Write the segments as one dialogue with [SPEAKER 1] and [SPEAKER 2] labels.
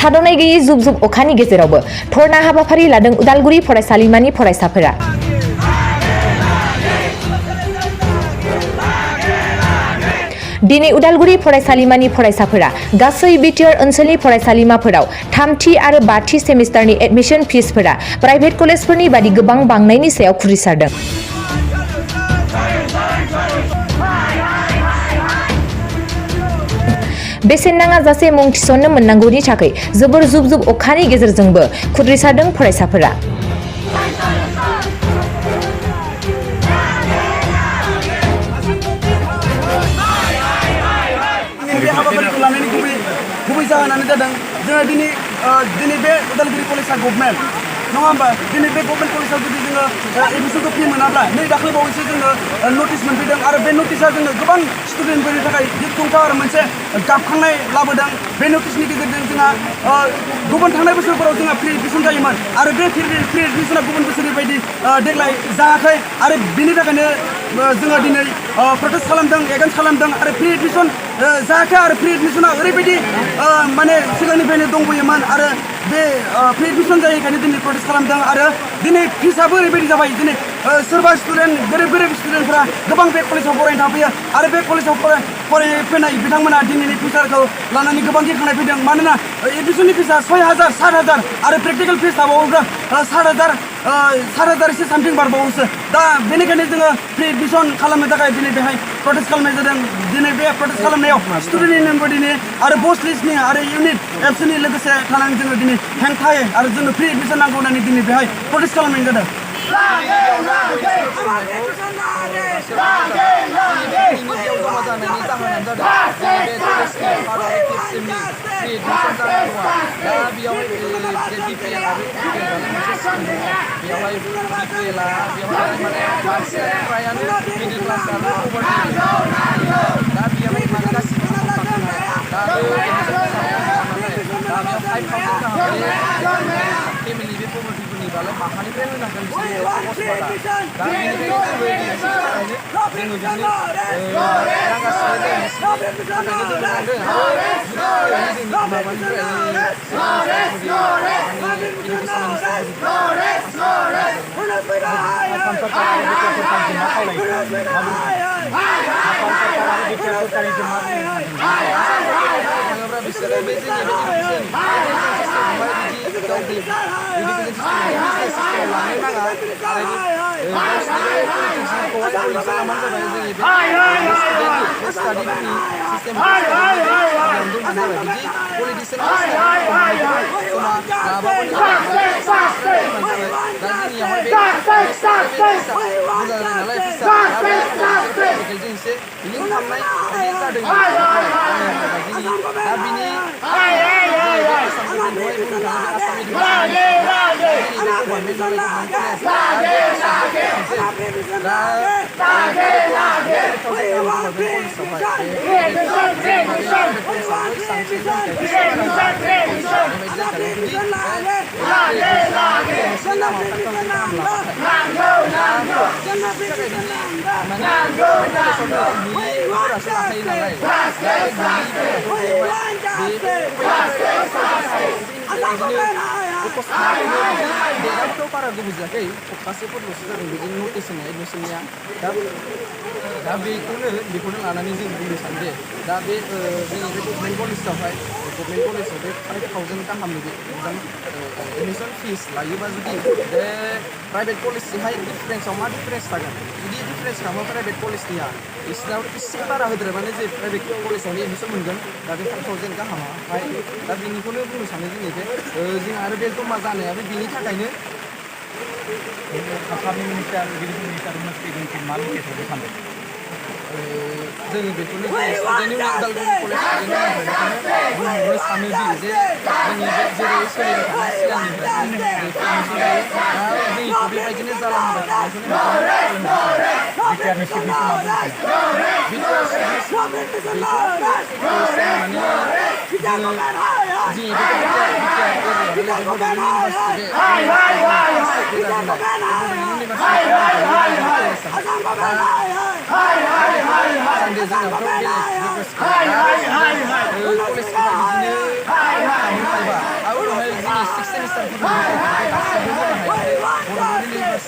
[SPEAKER 1] थाद'नाय गैयै जुब जुब अखानि गेजेरावबो धरना हाबाफारि लादों उदालगुरि फरायसालिमानि फरायसाफोरा। दिनै उदालगुरि फरायसालिमानि फरायसाफोरा गासै बिटिआर ओनसोलनि फरायसालिमाफोराव 3थि आरो 5थि सेमिस्टारनि एडमिशन फिसफोरा प्राइभेट कलेजफोरनि बादि गोबां बांनायनि सायाव खुरिसारदों। बेसेन नाङा जासे मुं थिसननो मोननांगौनि थाखाय जोबोर जुब जुब अखानि गेजेरजोंबो खुद्रिसारदों फरायसाफोरा।
[SPEAKER 2] बे हाबाफारिखौ लानायनि गुबै जाहोनानो जादों जोङो दिनै बे उदालगुरि कलेजआ गभर्नमेन्ट नङा होमबा दिनै बे गभर्नमेन्ट कलेजआव जुदि जोङो एडमिसनखौ फि मोनाब्ला नै दाख्लै बावैसो जोङो नटिस मोनफैदों आरो बे नटिसआ जोङो गोबां स्टुडेन्टफोरनि थाखाय गिख्रंथाव आरो मोनसे गाबखांनाय लाबोदों। बे नटिसनि गेजेरजों जोंहा गुबुन थांनाय बोसोरफोराव जोंहा फ्रि एडमिसन जायोमोन आरो बे फ्रि एडमिसना गुबुन बोसोरनि बायदि देग्लाय जायाखै आरो बिनि थाखायनो जोङो दिनै प्रटेस्ट खालामदों एगेन्स्ट खालामदों आरो फ्रि एडमिसन जायाखै आरो फ्रि एडमिसना ओरैबायदि माने सिगांनिफ्रायनो दंबोयोमोन आरो बे फ्रि एडमिसन जायैखायनो दिनै प्रटेस्ट खालामदों आरो दिनै फिसाबो ओरैबायदि जाबाय दिनै सोरबा स्टुडेन्ट गोरिब स्टुडेन्टफोरा गोबां बे कलेजाव फरायनो थाफैयो आरो बे कलेजाव फरायफैनाय बिथांमोना दिनैनि फिसारखौ लानानै गोबां गिखांनाय फैदों मानोना एडमिसननि फिसा 6,000 7,000 आरो प्रेक्टिकेल फिस थाबावोब्ला 7,000 एसे सामथिं बारबावोसो दा बेनिखायनो जोङो फ्रि एडमिसन खालामनो थाखाय दिनै बेहाय प्रटेस्ट खालामनाय जादों। दिनै बे प्रटेस्ट खालामनायाव स्टुडेन्ट इउनियन बडिनि आरो बस लिस्टनि आरो इउनिट एबसुनि लोगोसे थानानै जोङो दिनै हेंथायै आरो जोंनो फ्रि एडमिसन नांगौ होननानै दिनै बेहाय प्रटेस्ट खालामनाय जादों।
[SPEAKER 3] फेमिलि बे पवर्टिफोरनि बालाय माहानिफ्राय होनांगोन para gubujakai pokasipun losida begini notisnya admissionnya दा बेखौनो लानानै जों बुंनो सानदे दा बे जोंनि बे गभर्नमेन्ट कलेजाव बे 5,000 गाहामनि बे एग्जाम एडमिसन फिस लायोबा जुदि बे प्राइभेट कलेजजोंहाय डिफारेन्सआव मा डिफारेन्स थागोन जुदि डिफारेन्स खालामो प्राइभेट कलेजनिया बिसिनाव एसे बारा होद्रायबानो जे प्राइभेट कलेजावनो एडमिसन मोनगोन दा बे 5,000 गाहामावहाय दा बेनिखौनो बुंनो सानो जोङो जे जोंहा आरो बे जमा जानायाबो बेनि थाखायनो
[SPEAKER 4] आसामनि मिनिस्टार एडुकेसन मिनिस्टार फैगोन मा मिथियो सानदों
[SPEAKER 3] जोङो बेखौनो student union Udalguri college student बुंनो सानोदि जे जोंनि बे जेरै सोलिबाय थानाय सिगांनिफ्राय जोंनिखौ बेबायदिनो जालांबाय थानायखौनो सेमिस्टारफोरखौ गासैबो होनो हायाखै बड'लेण्ड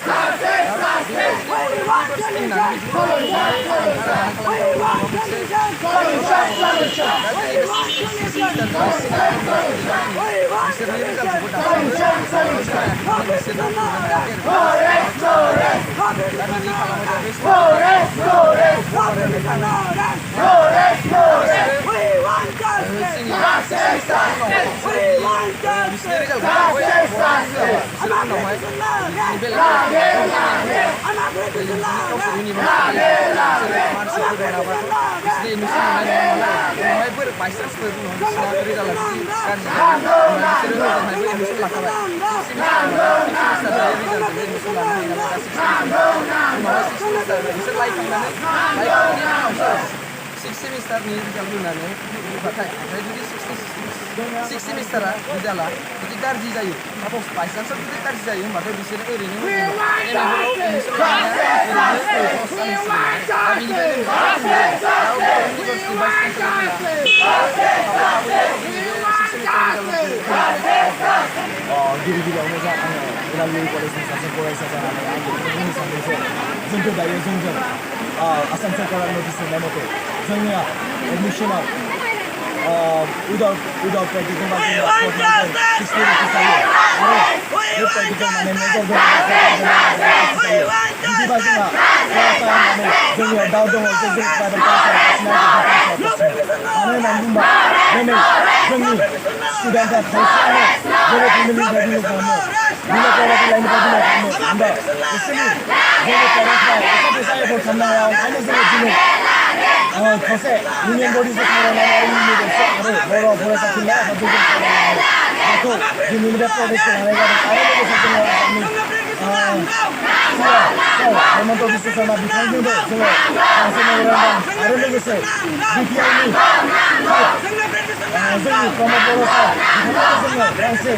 [SPEAKER 3] सिक्स सेमिस्टारनि रिजाल्ट होनानै होबाथाय ओमफ्राय जुदि सिक्स सेमिस्टारा रिजाल्टआ जुदि गाज्रि जायो साप'ज बाइचान्सआव जुदि गाज्रि जायो होनबाथाय बिसोरो ओरैनो
[SPEAKER 2] गिबियावनो जा आङो उदालगुरि कलेजनि सासे फरायसा जानानै आं बेखौनो बुंनो सानदों जे जोंखौ दायो जोंजों आसाम सरकारा नटिस होनाय मथे जोंनिया एडमिसनाव without practical बा जोंना 60 रुपिस जायो आरो बे practical माने मेजर बिदिबा जोंहा फरायसालियानो जोंनियाव दाउ दङ जे जों प्राइभेट मानो होननानै बुंबा दिनै जोंनि स्टुडेन्टआ खायसेयानो जेरै फेमिलिनिफ्राय बिलो खालामो बिलो प्राइभेट लाइननिफ्राय बिलो खालामो होमबा बिसोरनि जोंनि पेरेन्टफ्रा एसे फैसा एफर्ड खालामनो हाया ओंखायनो जोङो दिनै खायसे इउनियन बडिजों सावरायनानै इउनियन मोनसे आरो बर' फरायसा थुनलाइ आफादजों सावरायनानै बेखौ दिनैनिफ्राय प्रटेस्ट लानाय जादों आरो लोगोसे जोङो आसामनि हेमन्त बिश्व शर्मा बिथांजोंबो जोङो मोनसे मेम'रेन्डाम आरो लोगोसे बिटिआरनि जोंनि प्रमद बर' सार बिथांखौबो जोङो गांसे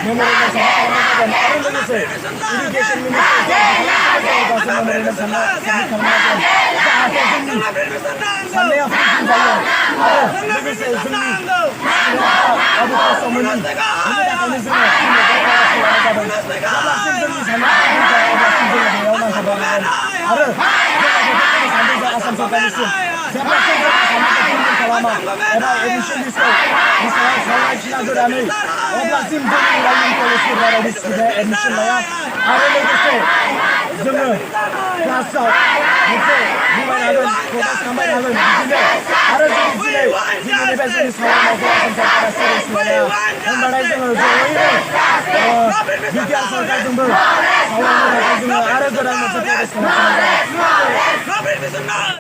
[SPEAKER 2] मेम'रेन्डाम साबमिट खालामनाय जागोन आरो लोगोसे इरिगेसन मिनिस्टार गांसे मेम'रेन्डाम साबमिट खालामनाय जागोन जाहाथे जोंनि साननाया फुलफिल जायो आरो लोगोसे जोंनि आबु खस्थ' मोनि बेनि थाखायनो जोङो दिनै बे प्रटेस्टखौ लानाय जादों जेब्लासिम जोंनि साननाया फुलफिल जाया अब्लासिम जोङो बेयाव नांथाबनांगोन आरो जोङो बेखौनो सानदों जे आसाम सरकारनिसिम जेब्लासिम जोंनि साननायखौ फुलफिल खालामा एबा एडमिसन लिस्टखौ सायाव सावरायफिना गोदानै अब्लासिम जोंनि उदालगुरि कलेजनिफ्राय रावबो स्टुडेन्टआ एडमिसन लाया आरो लोगोसे जोङो क्लासाव मोनसे बुंबाय थागोन प्रटेस्ट खालामबाय थागोन बिदिनो आरो जुदि दिनै दिनैनिफ्राय जोंनि सावरायनायखौ आसाम सरकारा सिरियास लाया होनबाथाय जोङो ज'यैनो बिटिआर सरकारजोंबो सावरायनो थाखाय जोङो आरो गोदान मोनसे प्रटेस्ट खालामफिननाय जागोन